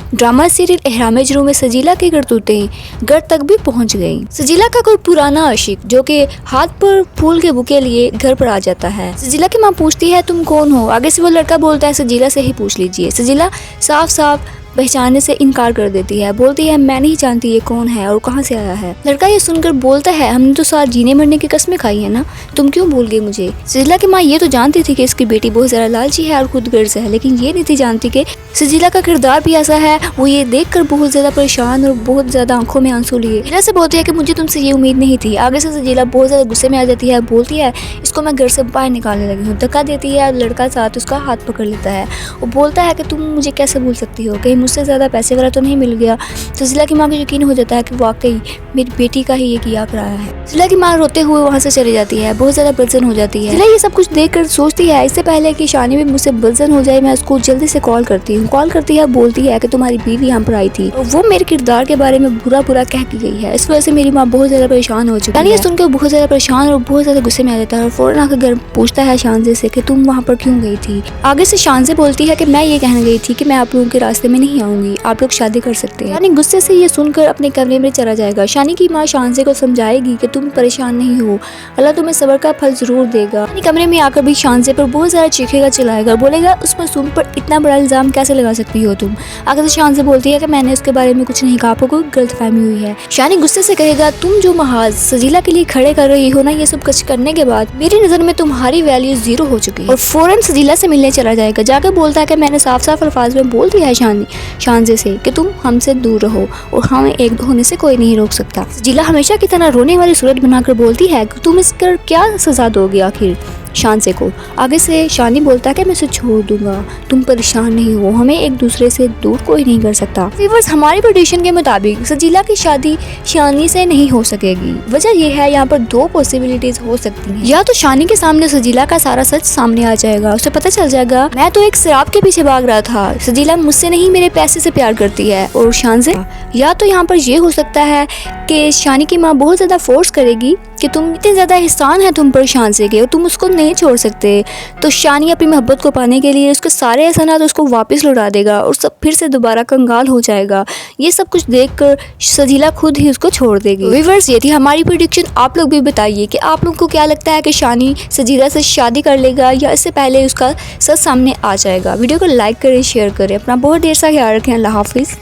Drama serial एहराम जुनून में सजीला की करतूतें घर तक भी पहुंच गईं। सजीला का कोई पुराना आशिक जो कि हाथ पर फूल के बुके लिए घर पर आ जाता है। सजीला की माँ पूछती है तुम कौन हो। आगे से वो लड़का बोलता है सजीला से ही पूछ लीजिए। सजीला साफ साफ पहचानने से इनकार कर देती है, बोलती है मैं नहीं जानती ये कौन है और कहाँ से आया है। लड़का ये सुनकर बोलता है हमने तो साथ जीने मरने की कस्में खाई है ना, तुम क्यों भूल गई मुझे। सजीला की माँ ये तो जानती थी कि इसकी बेटी बहुत ज़्यादा लालची है और खुदगर्ज है, लेकिन ये नहीं थी जानती कि सजीला का किरदार भी ऐसा है। वो ये देखकर बहुत ज़्यादा परेशान और बहुत ज़्यादा आंखों में आंसू लिए सजीला से बोलती है कि मुझे तुमसे ये उम्मीद नहीं थी। आगे से सजीला बहुत ज़्यादा गुस्से में आ जाती है, बोलती है इसको मैं घर से बाहर निकालने लगी हूँ। धक्का देती है, लड़का साथ उसका हाथ पकड़ लेता है। वो बोलता है कि तुम मुझे कैसे भूल सकती हो, कहीं मुझसे ज़्यादा पैसे वाला तो नहीं मिल गया। सजीला की माँ को यकीन हो जाता है कि वाकई मेरी बेटी का ही ये किया कराया है। सजीला की माँ रोते हुए वहाँ से चली जाती है, बहुत ज़्यादा बदजन हो जाती है। सजीला ये सब कुछ देखकर सोचती है इससे पहले कि शानी भी मुझसे बदजन हो जाए मैं उसको जल्दी से कॉल करती हूँ। कॉल करती है, बोलती है कि तुम्हारी बीवी यहाँ पर आई थी और वो मेरे किरदार के बारे में बुरा बुरा कह के गई है। इस वजह से मेरी माँ बहुत ज़्यादा परेशान हो चुकी है। ये सुनकर बहुत ज़्यादा परेशान और बहुत ज़्यादा गुस्से में आ जाता है और फौरन आकर घर पूछता है शानजे से कि तुम वहाँ पर क्यों गई थी। आगे से शानजे बोलती है कि मैं ये कहने गई थी कि मैं आप लोगों के रास्ते में नहीं आऊंगी, आप लोग शादी कर सकते हैं। शानी गुस्से से ये सुनकर अपने कमरे में चला जाएगा। शानी की माँ शानजे को समझाएगी कि तुम परेशान नहीं हो, अल्लाह तुम्हें सब्र का फल जरूर देगा। अपने कमरे में आकर भी शानजे पर बहुत ज़्यादा चीखेगा, चिल्लाएगा, बोलेगा उस मासूम पर इतना बड़ा इल्जाम कैसे लगा सकती हो तुम। आगे से शानजे बोलती है कि मैंने उसके बारे में कुछ नहीं कहा, आपको कोई गलतफहमी हुई है। शानी गुस्से से कहेगा तुम जो महाज सजीला के लिए खड़े कर रही हो ना, ये सब कुछ करने के बाद मेरी नज़र में तुम्हारी वैल्यू जीरो हो चुकी है। और फौरन सजीला से मिलने चला जाएगा। जाकर बोलता है कि मैंने साफ साफ अल्फाज में बोल दिया है शानजे से कि तुम हमसे दूर रहो और हमें एक होने से कोई नहीं रोक सकता। सजीला हमेशा की तरह रोने वाली सूरत बनाकर बोलती है कि तुम इसकर क्या सजा दोगे आखिर शानजे को। आगे से शानी बोलता है कि मैं इसे छोड़ दूंगा, तुम परेशान नहीं हो, हमें एक दूसरे से दूर कोई नहीं कर सकता। व्यूअर्स, हमारी प्रेडिक्शन के मुताबिक सजीला की शादी शानी से नहीं हो सकेगी। वजह यह है यहाँ पर दो पॉसिबिलिटीज हो सकती हैं। या तो शानी के सामने सजीला का सारा सच सामने आ जाएगा, उसे पता चल जाएगा मैं तो एक शराब के पीछे भाग रहा था, सजीला मुझसे नहीं मेरे पैसे से प्यार करती है और शानजे। या तो यहाँ पर यह हो सकता है कि शानी की माँ बहुत ज्यादा फोर्स करेगी कि तुम इतने ज़्यादा एहसान है तुम पर शानजे के और तुम उसको नहीं छोड़ सकते, तो शानी अपनी मोहब्बत को पाने के लिए उसके सारे एहसानात उसको वापस लौटा देगा और सब फिर से दोबारा कंगाल हो जाएगा। ये सब कुछ देखकर सजीला खुद ही उसको छोड़ देगी। व्यूअर्स, ये थी हमारी प्रेडिक्शन। आप लोग भी बताइए कि आप लोग को क्या लगता है कि शानी सजीला से शादी कर लेगा या इससे पहले उसका सच सामने आ जाएगा। वीडियो को लाइक करें, शेयर करें, अपना बहुत ढेर सा ख्याल रखें। अल्लाह हाफिज़।